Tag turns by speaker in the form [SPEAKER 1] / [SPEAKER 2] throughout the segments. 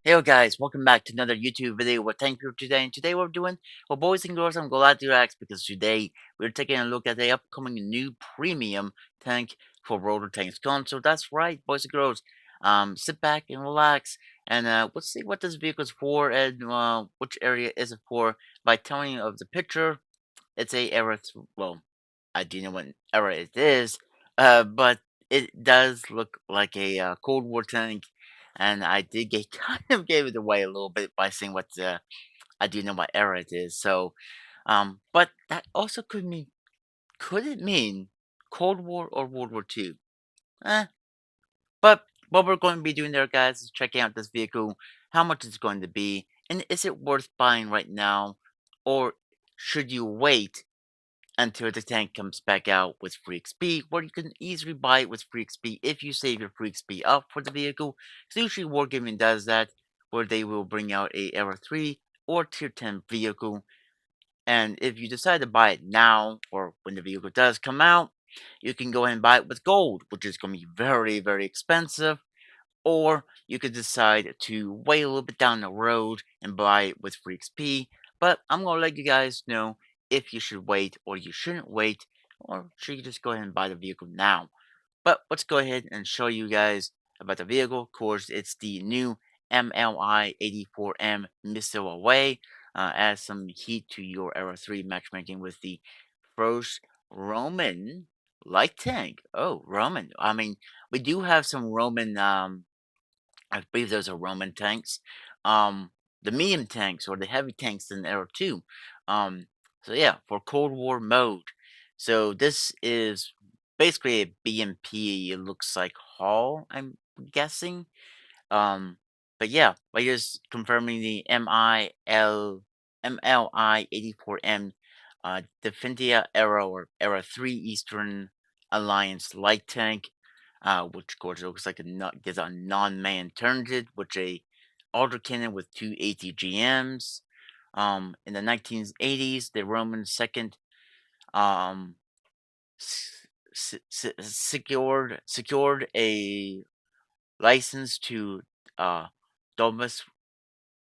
[SPEAKER 1] Hey guys, welcome back to another YouTube video with Tank Viewer today. And today we're doing, well, boys and girls, I'm glad to ask because today we're taking a look at the upcoming new premium tank for Rotor Tanks console. That's right, boys and girls. Sit back and relax, and let's see what this vehicle is for and which area is it for. By telling you of the picture, it's a era. Well, I do know what era it is, but it does look like a Cold War tank, and I did get kind of gave it away a little bit by saying what I do know what era it is. So, but that also could it mean Cold War or World War II? Eh, but what we're going to be doing there, guys, is checking out this vehicle, how much it's going to be, and is it worth buying right now, or should you wait until the tank comes back out with free XP, where you can easily buy it with free XP if you save your free XP up for the vehicle. So usually Wargaming does that, where they will bring out a Era 3 or Tier 10 vehicle, and if you decide to buy it now, or when the vehicle does come out, you can go ahead and buy it with gold, which is going to be very, very expensive, or you could decide to wait a little bit down the road and buy it with free XP. But I'm going to let you guys know if you should wait or you shouldn't wait, or should you just go ahead and buy the vehicle now. But let's go ahead and show you guys about the vehicle. Of course, it's the new MLI-84M missile away. Adds some heat to your Era 3 matchmaking with the first Roman light tank. Oh, Roman. I mean, we do have some Roman I believe those are Roman tanks. Um, the medium tanks or the heavy tanks in Era 2. Um, so yeah, for Cold War mode. So this is basically a BMP, it looks like Hall, I'm guessing. Um, but yeah, by just confirming the MLI-84M Defendia Era or Era 3 Eastern Alliance light tank, which of course looks like gets a non-man turret, which a autocannon with two ATGMs. In the 1980s, the Roman second um, secured a license to uh, domes-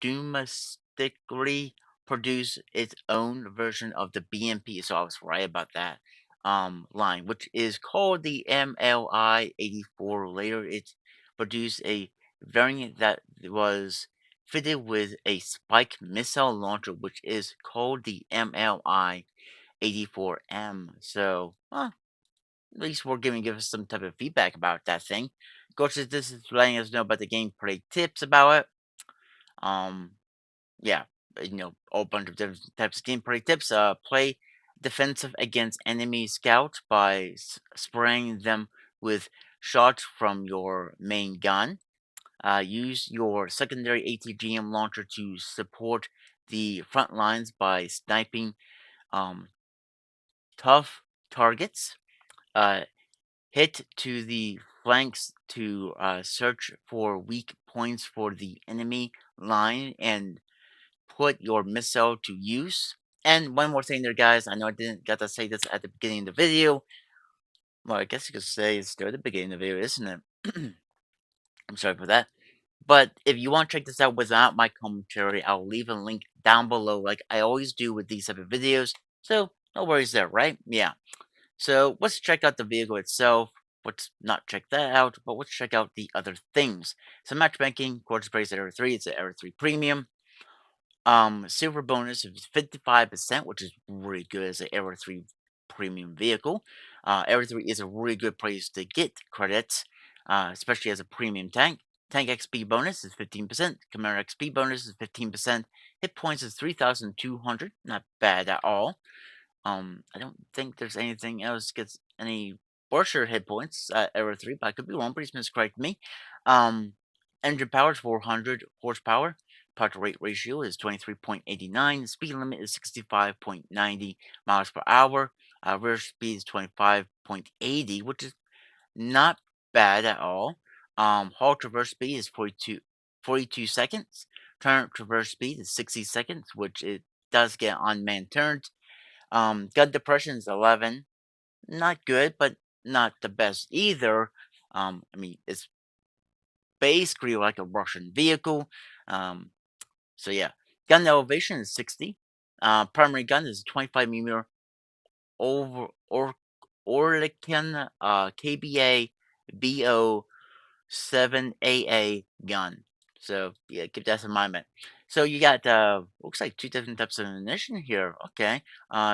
[SPEAKER 1] domestically produce its own version of the BMP. So I was right about that line, which is called the MLI-84. Later, it produced a variant that was fitted with a spike missile launcher, which is called the MLI-84M. So, at least we're giving give us some type of feedback about that thing. Of course, this is letting us know about the gameplay tips about it. Um, yeah, a bunch of different types of gameplay tips. Play defensive against enemy scouts by spraying them with shots from your main gun. Use your secondary ATGM launcher to support the front lines by sniping um, tough targets. Uh, hit to the flanks to search for weak points for the enemy line and put your missile to use. And one more thing there, guys. I know I didn't get to say this at the beginning of the video. Well, I guess you could say it's still the beginning of the video, isn't it? I'm sorry for that. But if you want to check this out without my commentary, I'll leave a link down below like I always do with these type of videos. So, no worries there, right? Yeah. So, let's check out the vehicle itself. Let's not check that out, but let's check out the other things. So, matchmaking, quartz price at Era 3, it's an Era 3 Premium. Silver bonus is 55%, which is really good as an Era 3 premium vehicle. Era 3 is a really good place to get credits, especially as a premium tank. Tank XP bonus is 15%. Commander XP bonus is 15%. Hit points is 3,200. Not bad at all. I don't think there's anything else gets any worse hit points at Era 3, but I could be wrong, please miscorrect me. Um, Engine power is 400 horsepower. Power to rate ratio is 23.89. Speed limit is 65.90 miles per hour. Rear speed is 25.80, which is not bad at all. Halt traverse speed is 42 seconds. Turn traverse speed is 60 seconds, which it does get unmanned turns. Gun depression is 11. Not good, but not the best either. I mean, it's basically like a Russian vehicle. Um, so yeah, gun elevation is 60. Primary gun is 25 mm over Orlican KBA BO 7AA gun. So yeah, keep that in mind, man. So you got looks like two different types of ammunition here. Okay.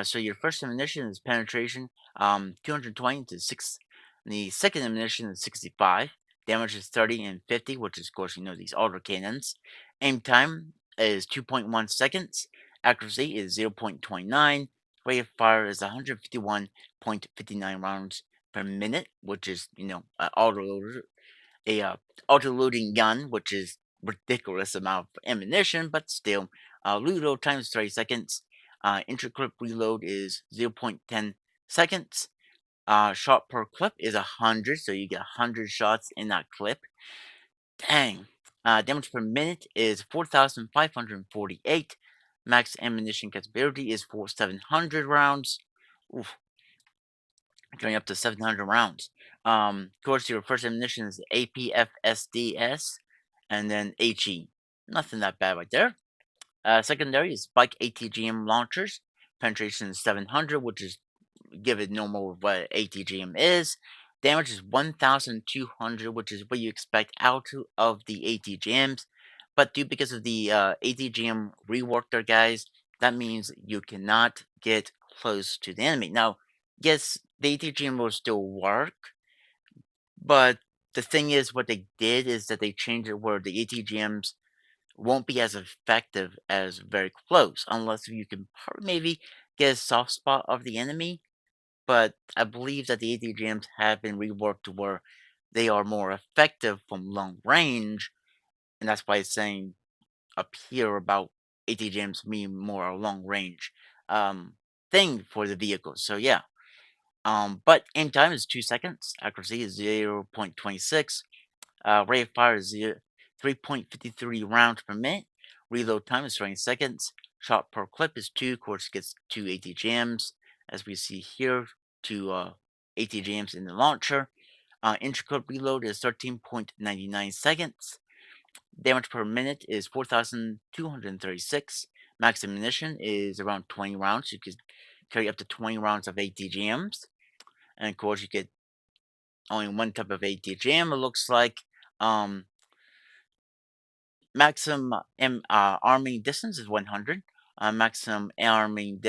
[SPEAKER 1] So your first ammunition is penetration, 220 to 6. And the second ammunition is 65. Damage is 30 and 50, which is of course these auto cannons. Aim time is 2.1 seconds. Accuracy is 0.29. Rate of fire is 151.59 rounds per minute, which is auto a auto-loading gun, which is ridiculous amount of ammunition, but still, reload time is 30 seconds. Intra-clip reload is 0.10 seconds. Shot per clip is 100, so you get 100 shots in that clip. Dang. Damage per minute is 4,548. Max ammunition capability is for 700 rounds. Oof, going up to 700 rounds. Of course, your first ammunition is APFSDS, and then HE. Nothing that bad right there. Secondary is Spike ATGM launchers. Penetration is 700, which is give it normal what ATGM is. Damage is 1,200, which is what you expect of the ATGMs. But due because of the ATGM rework there, guys, that means you cannot get close to the enemy. Now, yes, the ATGM will still work, but the thing is, what they did is that they changed it where the ATGMs won't be as effective as very close, unless you can maybe get a soft spot of the enemy. But I believe that the ATGMs have been reworked to where they are more effective from long range, and that's why it's saying up here about ATGMs being more a long range um, thing for the vehicle. So yeah. But aim time is 2 seconds. Accuracy is 0.26. Rate of fire is 3.53 rounds per minute. Reload time is 20 seconds. Shot per clip is 2. Of course, gets 2 ATGMs, as we see here, 2 ATGMs in the launcher. Intraclip reload is 13.99 seconds. Damage per minute is 4,236. Max ammunition is around 20 rounds. You could carry up to 20 rounds of ATGMs. And of course, you get only one type of ATGM, it looks like. Um, Maximum arming distance is 100. Maximum arming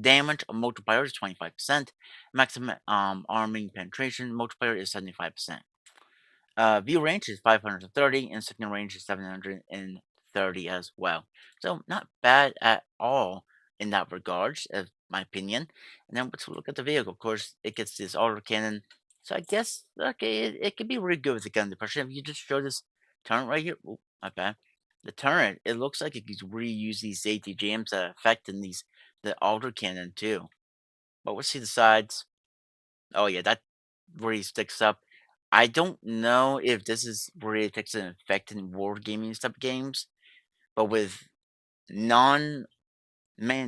[SPEAKER 1] damage multiplier is 25%. Maximum arming penetration multiplier is 75%. View range is 530 and second range is 730 as well. So not bad at all in that regards, in my opinion. And then let's look at the vehicle. Of course, it gets this auto cannon. So I guess okay, it could be really good with the gun depression. If you just show this turret right here, oh, my bad. The turret, it looks like it could reuse these ATGMs that affect in the auto cannon too. But we'll see the sides. Oh yeah, that really sticks up. I don't know if this is really takes an effect in wargaming type games, but with non-man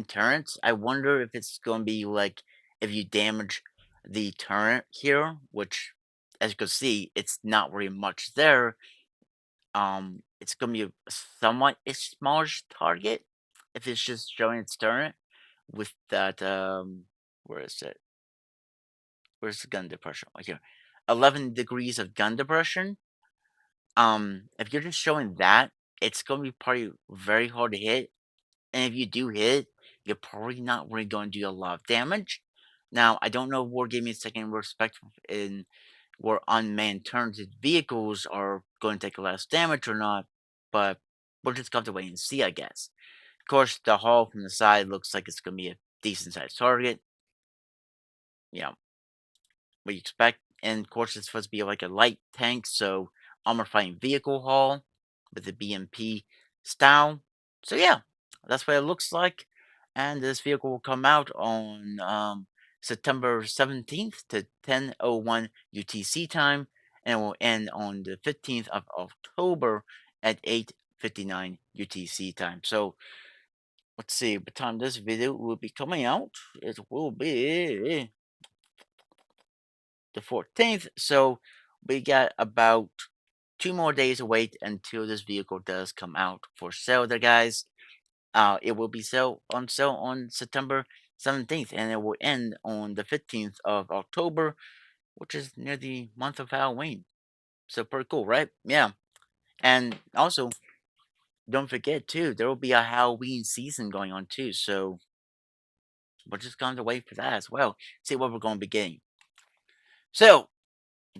[SPEAKER 1] turrets, I wonder if it's going to be like if you damage the turret here, which, as you can see, it's not very much there. It's going to be a somewhat a smallish target if it's just showing its turret with that. Where is it? Where's the gun depression? Right here. 11 degrees of gun depression. If you're just showing that, it's gonna be probably very hard to hit. And if you do hit, you're probably not really going to do a lot of damage. Now, I don't know if Wargaming is taking respect in where unmanned turreted vehicles are going to take less damage or not, but we'll just have to wait and see, I guess. Of course, the hull from the side looks like it's gonna be a decent sized target. You know, what you expect. And of course, it's supposed to be like a light tank, so armor fighting vehicle hull with the BMP style. So yeah, that's what it looks like. And this vehicle will come out on September 17th to 10:01 UTC time, and it will end on the 15th of October at 8:59 UTC time. So let's see what time this video will be coming out. It will be the 14th. So we got about 2 more days to wait until this vehicle does come out for sale there, guys. It will be sale on September 17th, and it will end on the 15th of October, which is near the month of Halloween. So pretty cool, right? Yeah. And also, don't forget too, there will be a Halloween season going on too. So we're just going to wait for that as well. See what we're going to be getting. So,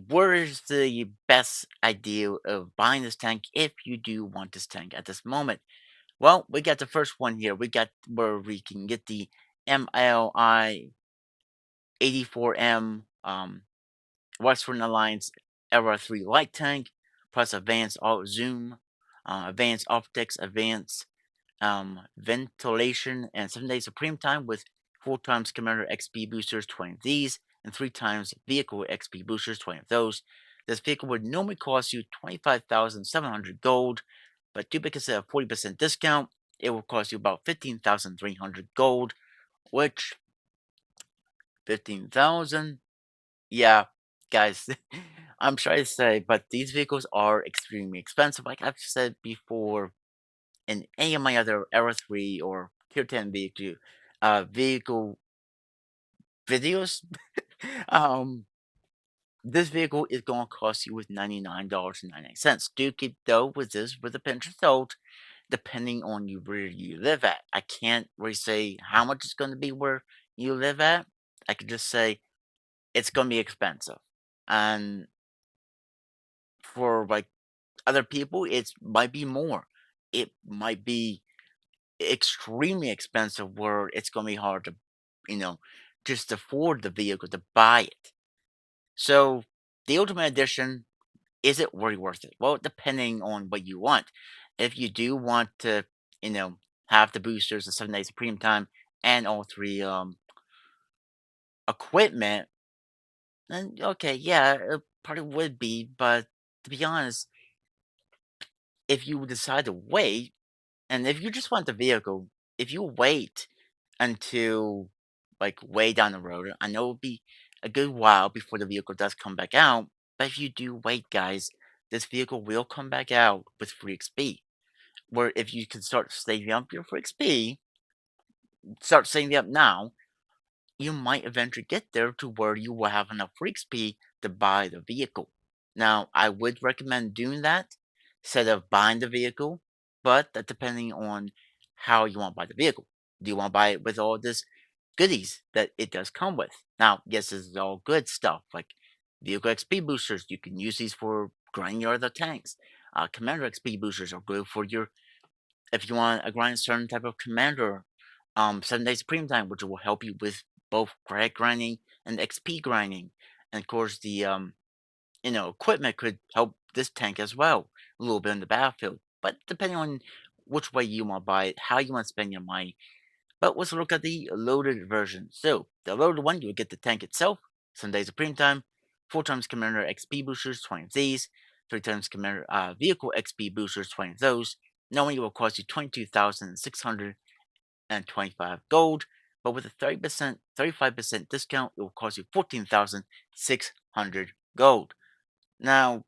[SPEAKER 1] where is the best idea of buying this tank if you do want this tank at this moment? Well, we got the first one here. We got where we can get the MLI-84M Western Alliance Era 3 light tank, plus advanced alt zoom, advanced optics, advanced ventilation, and 7 days supreme time with 4 times commander XP boosters, 20 of these, and 3 times vehicle XP boosters, 20 of those. This vehicle would normally cost you 25,700 gold, but due because of a 40% discount, it will cost you about 15,300 gold, which 15,000, yeah, guys, I'm sorry to say, but these vehicles are extremely expensive. Like I've said before, in any of my other Era 3 or Tier 10 vehicle videos, um, this vehicle is going to cost you with $99.99. Do keep though with this with a pinch of salt, depending on where you live at. I can't really say how much it's going to be where you live at. I could just say it's going to be expensive, and for like other people, it might be more. It might be extremely expensive where it's going to be hard to, you know, just afford the vehicle to buy it. So the Ultimate Edition, is it really worth it? Well, depending on what you want. If you do want to, you know, have the boosters, the 7 days of premium time, and all 3 equipment, then okay, yeah, it probably would be. But to be honest, if you decide to wait, and if you just want the vehicle, if you wait until like way down the road, I know it'll be a good while before the vehicle does come back out. But if you do wait, guys, this vehicle will come back out with free XP. Where if you can start saving up your free XP, start saving up now, you might eventually get there to where you will have enough free XP to buy the vehicle. Now, I would recommend doing that instead of buying the vehicle, but that depending on how you want to buy the vehicle. Do you want to buy it with all this goodies that it does come with? Now, yes, this is all good stuff like vehicle XP boosters. You can use these for grinding your other tanks. Commander XP boosters are good for your if you want to grind a certain type of commander. 7 days premium time, which will help you with both credit grinding and XP grinding. And of course, the equipment could help this tank as well, a little bit in the battlefield. But depending on which way you want to buy it, how you want to spend your money. But let's look at the loaded version. So the loaded one, you will get the tank itself, 7 days of premium time, 4 times commander XP boosters, 20 of these, 3 times commander vehicle XP boosters, 20 of those. Knowing it will cost you 22,625 gold, but with a 30%, 35% discount, it will cost you 14,600 gold. Now,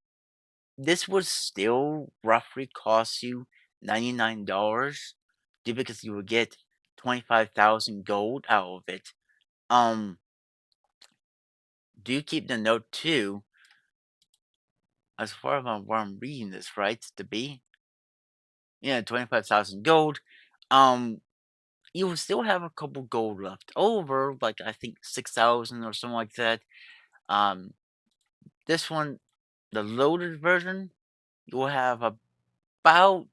[SPEAKER 1] this would still roughly cost you $99 due because you will get 25,000 gold out of it. Um, do keep the note too, as far as where I'm reading this, right? To be, yeah, 25,000 gold. Um, you will still have a couple gold left over, like I think 6,000 or something like that. Um, this one, the loaded version, you will have about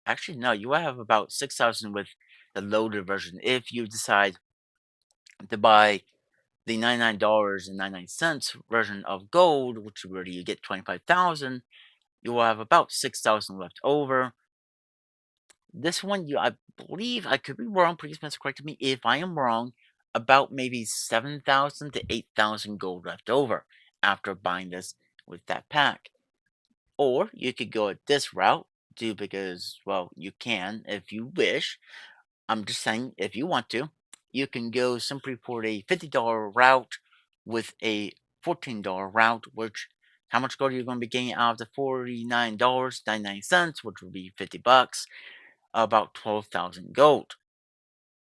[SPEAKER 1] actually no, you will have about 6,000 with the loaded version if you decide to buy the $99.99 version of gold, which where you get 25,000. You will have about 6,000 left over. This one, I believe, I could be wrong, please correct me if I am wrong, about maybe 7,000 to 8,000 gold left over after buying this with that pack. Or you could go at this route, too, because, well, you can if you wish. I'm just saying, if you want to, you can go simply for a $50 route with a $14 route, which How much gold are you going to be getting out of the $49.99, which would be 50 bucks, about 12,000 gold.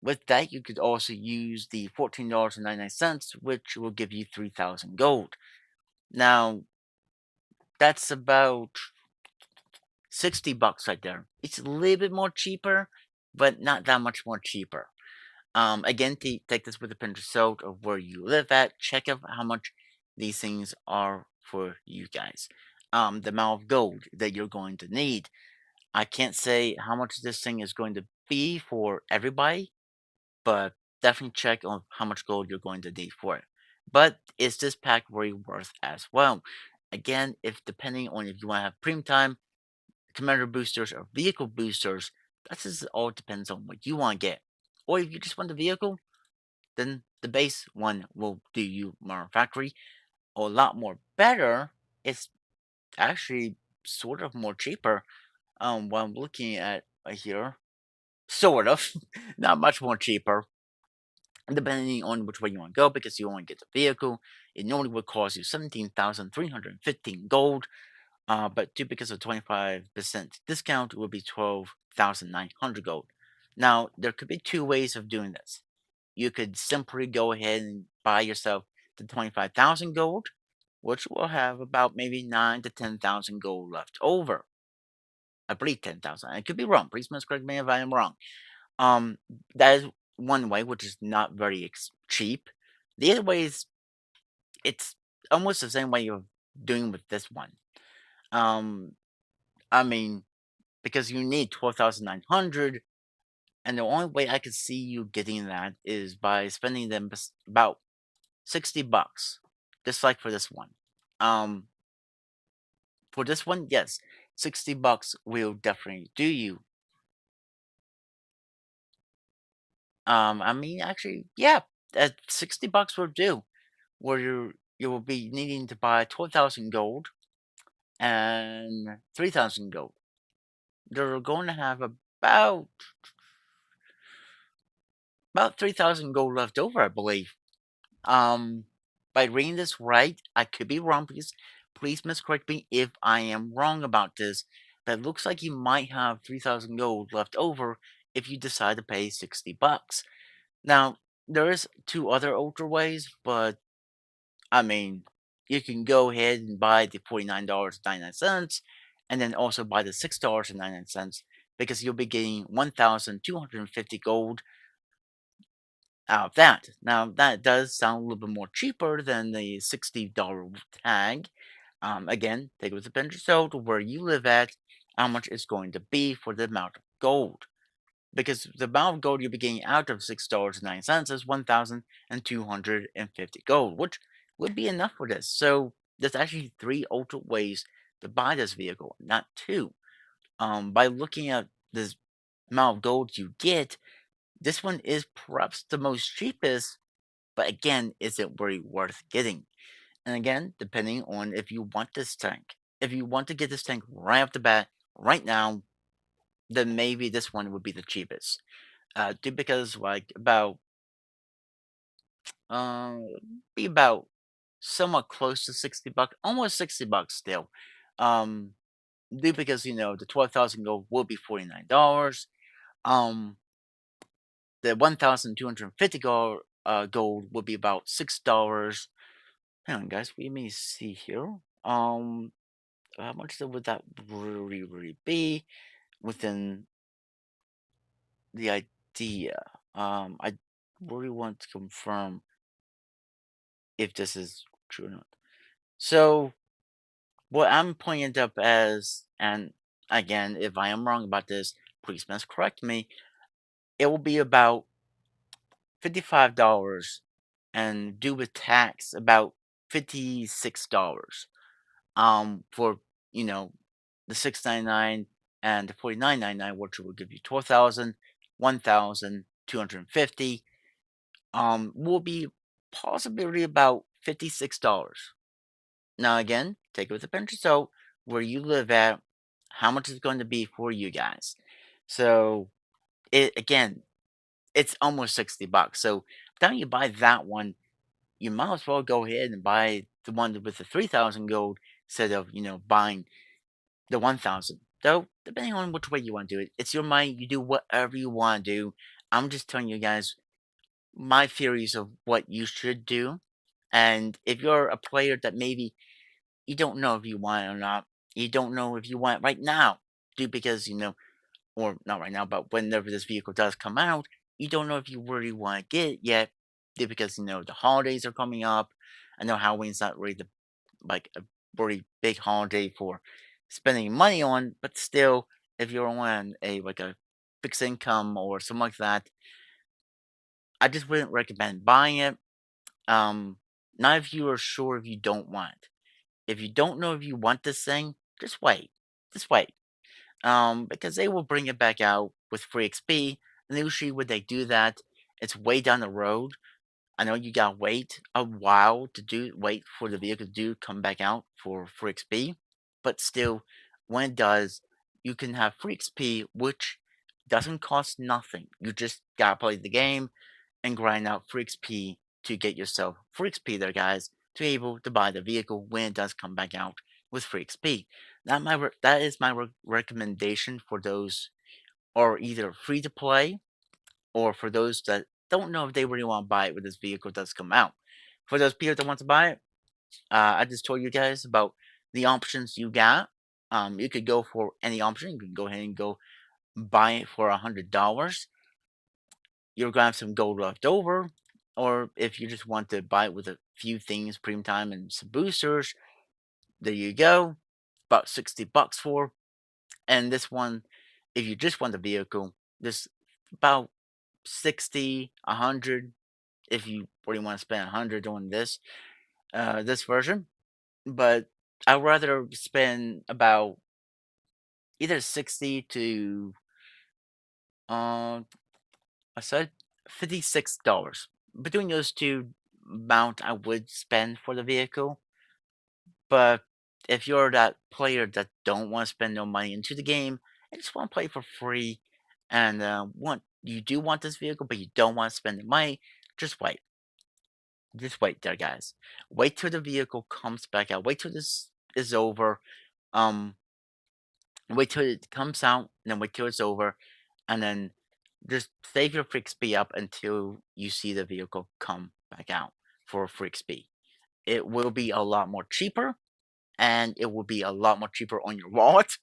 [SPEAKER 1] With that, you could also use the $14.99, which will give you 3,000 gold. Now, that's about 60 bucks right there. It's a little bit more cheaper, but not that much more cheaper. Again, take this with a pinch of salt of where you live at. Check out how much these things are for you guys. The amount of gold that you're going to need. I can't say how much this thing is going to be for everybody, but definitely check on how much gold you're going to need for it. But is this pack really worth as well? Again, if depending on if you want to have premium time, commander boosters, or vehicle boosters, that just all depends on what you want to get. Or if you just want the vehicle, then the base one will do you more factory. A lot more better. It's actually sort of more cheaper. What I'm looking at right here, sort of, not much more cheaper, depending on which way you want to go, because you only get the vehicle. It normally would cost you 17,315 gold, but due because of 25% discount, it would be 12,900 gold. Now, there could be two ways of doing this. You could simply go ahead and buy yourself the 25,000 gold, which will have about maybe 9 to 10,000 gold left over. I believe 10,000. I could be wrong. Please correct me if I am wrong. Um, that is one way, which is not very cheap. The other way is it's almost the same way you're doing with this one. Um, I mean, because you need 12,900, and the only way I could see you getting that is by spending them about 60 bucks, just like for this one. Um, for this one, yes, 60 bucks will definitely do you. I mean, actually, yeah, 60 bucks will do. Where you will be needing to buy 12,000 gold and 3,000 gold. They're going to have about 3,000 gold left over, I believe. Um, by reading this right, I could be wrong. Please miscorrect me if I am wrong about this. But it looks like you might have 3,000 gold left over if you decide to pay 60 bucks. Now, there is two other ultra ways, but I mean, you can go ahead and buy the $49.99 and then also buy the $6.99 because you'll be getting 1,250 gold out of that. Now, that does sound a little bit more cheaper than the $60 tag. Again, take it with a pinch of salt where you live at, how much it's going to be for the amount of gold. Because the amount of gold you'll be getting out of $6.09 is 1,250 gold, which would be enough for this. So there's actually three ultra ways to buy this vehicle, not two. By looking at this amount of gold you get, this one is perhaps the most cheapest, but again, isn't very worth getting. And again, depending on if you want this tank. If you want to get this tank right off the bat, right now, then maybe this one would be the cheapest. Due because like about um be about somewhat close to 60 bucks, almost 60 bucks still. Um due because the 12,000 gold will be $49. Um the 1,250 gold will be about $6. Hang on guys, we may see here. How much would that really be within the idea? I really want to confirm if this is true or not. So what I'm pointing it up as, and again, if I am wrong about this, please must correct me. It will be about $55 and due with tax about $56. For you know the 699 and the 49.99, which will give you 12,000, 1,250. Will be possibly about $56. Now again, take it with a pinch of salt where you live at, how much is going to be for you guys. So it again, it's almost 60 bucks. So by the time you buy that one, you might as well go ahead and buy the one with the 3,000 gold instead of buying the 1,000. Though depending on which way you want to do it, it's your money. You do whatever you want to do. I'm just telling you guys my theories of what you should do. And if you're a player that maybe you don't know if you want it or not, you don't know if you want it right now, do because or not right now, but whenever this vehicle does come out, you don't know if you really want to get it yet, because the holidays are coming up. I know Halloween's not really like a very big holiday for spending money on, but still, if you're on a fixed income or something like that, I just wouldn't recommend buying it. Um, Not if you are sure if you don't want it. If you don't know if you want this thing, just wait. Just wait. Because they will bring it back out with free XP, and usually when they do that, it's way down the road. I know you gotta wait a while to wait for the vehicle to come back out for free XP, but still, when it does, you can have free XP, which doesn't cost nothing. You just gotta play the game and grind out free XP to get yourself free XP there, guys, to be able to buy the vehicle when it does come back out with free XP. That is my recommendation for those are either free to play or for those that don't know if they really want to buy it when this vehicle does come out. For those people that want to buy it, I just told you guys about the options you got. You could go for any option. You can go ahead and go buy it for $100. You're gonna have some gold left over, or if you just want to buy it with a few things, premium time and some boosters, there you go. About $60 for. And this one, if you just want the vehicle, this about 60, 100 if you really want to spend 100 on this version. But I'd rather spend about either 60 to uh I said $56. Between those two amount I would spend for the vehicle. But if you're that player that don't want to spend no money into the game and just want to play for free and want you do want this vehicle but you don't want to spend the money, just wait. Just wait there, guys. Wait till the vehicle comes back out. Wait till this is over. Um, Wait till it comes out, and then wait till it's over, and then just save your free XP up until you see the vehicle come back out for free XP. It will be a lot more cheaper, and it will be a lot more cheaper on your wallet.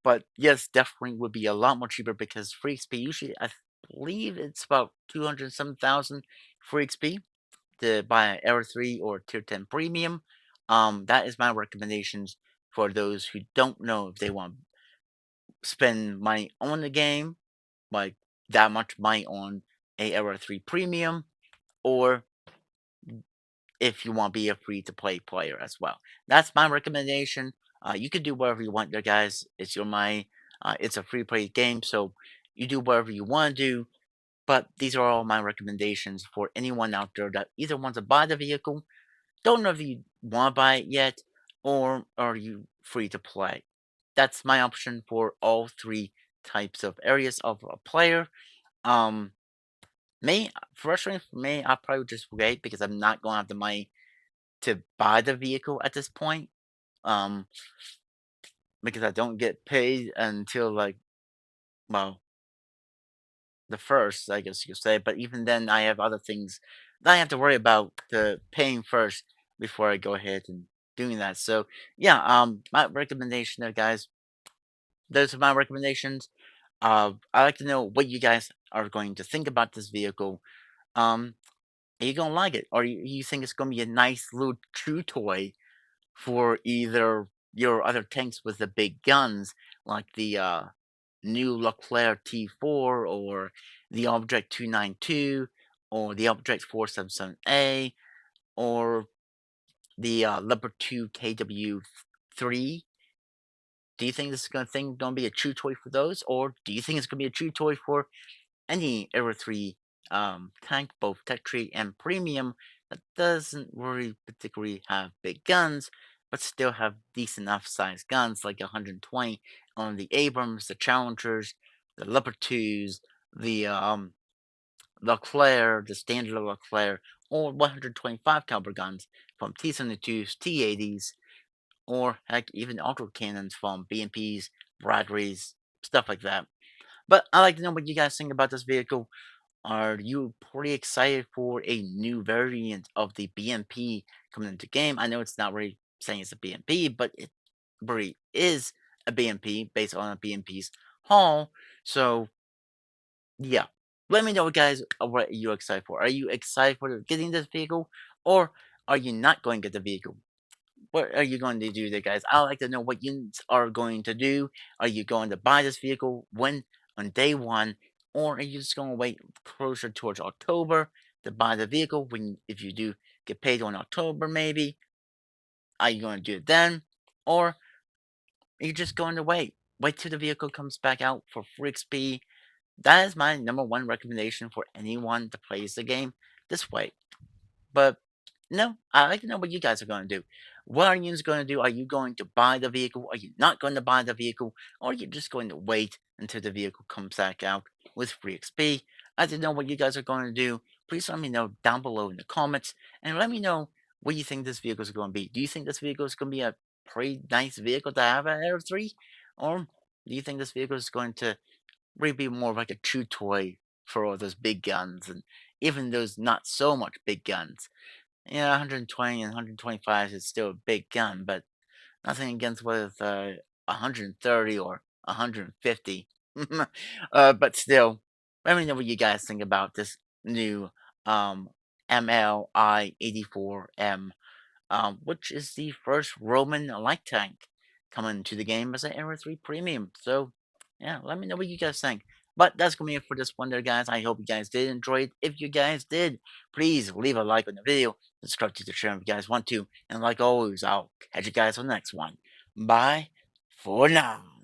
[SPEAKER 1] But yes, definitely would be a lot more cheaper because free XP usually, I believe it's about 200 some thousand free XP to buy an Era 3 or Tier 10 Premium. That is my recommendations for those who don't know if they want to spend money on the game, like that much money on a Era 3 Premium, or if you want to be a free to play player as well. That's my recommendation. You can do whatever you want there, guys. It's your money. It's a free play game, so you do whatever you want to do. But these are all my recommendations for anyone out there that either wants to buy the vehicle, don't know if you want to buy it yet, or are you free to play. That's my option for all three types of areas of a player. Um, frustrating for me, I probably would just wait because I'm not going to have the money to buy the vehicle at this point. Um, because I don't get paid until well, the first, I guess you could say. But even then, I have other things that I have to worry about the paying first before I go ahead and doing that. So yeah, my recommendation there, guys. Those are my recommendations. I like to know what you guys are going to think about this vehicle. Are you gonna like it, or you think it's gonna be a nice little chew toy for either your other tanks with the big guns, like the new Leclerc T4 or the Object 292 or the Object 477A or the Leopard 2 KW3. Do you think this is gonna be a true toy for those, or do you think it's gonna be a true toy for any Era 3 tank, both Tech Tree and Premium, that doesn't really particularly have big guns, but still have decent enough sized guns like 120 on the Abrams, the Challengers, the Leopard 2s, the Leclerc, the standard Leclerc, or 125 caliber guns from T-72s, T-80s. or heck, even auto cannons from BMPs, Bradleys, stuff like that. But I'd like to know what you guys think about this vehicle. Are you pretty excited for a new variant of the BMP coming into game? I know it's not really saying it's a BMP, but it really is a BMP based on a BMP's hull. So yeah, let me know, guys, what you're excited for. Are you excited for getting this vehicle, or are you not going to get the vehicle? What are you going to do there, guys? I'd like to know what you are going to do. Are you going to buy this vehicle when on day one, or are you just going to wait closer towards October to buy the vehicle? When if you do get paid on October, maybe are you going to do it then, or are you just going to wait? Wait till the vehicle comes back out for free XP. That is my number one recommendation for anyone that plays the game this way. But no, I'd like to know what you guys are going to do. What are you going to do? Are you going to buy the vehicle? Are you not going to buy the vehicle? Or are you just going to wait until the vehicle comes back out with free XP? I'd like to know what you guys are going to do. Please let me know down below in the comments. And let me know what you think this vehicle is going to be. Do you think this vehicle is going to be a pretty nice vehicle to have at Air 3? Or do you think this vehicle is going to really be more of like a true toy for all those big guns and even those not so much big guns? Yeah, 120 and 125 is still a big gun, but nothing against with 130 or 150. But still, let me know what you guys think about this new um, MLI-84M, which is the first Roman light tank coming to the game as an Era 3 Premium. So, yeah, let me know what you guys think. But that's going to be it for this one there, guys. I hope you guys did enjoy it. If you guys did, please leave a like on the video, subscribe to the channel if you guys want to, and like always, I'll catch you guys on the next one. Bye for now.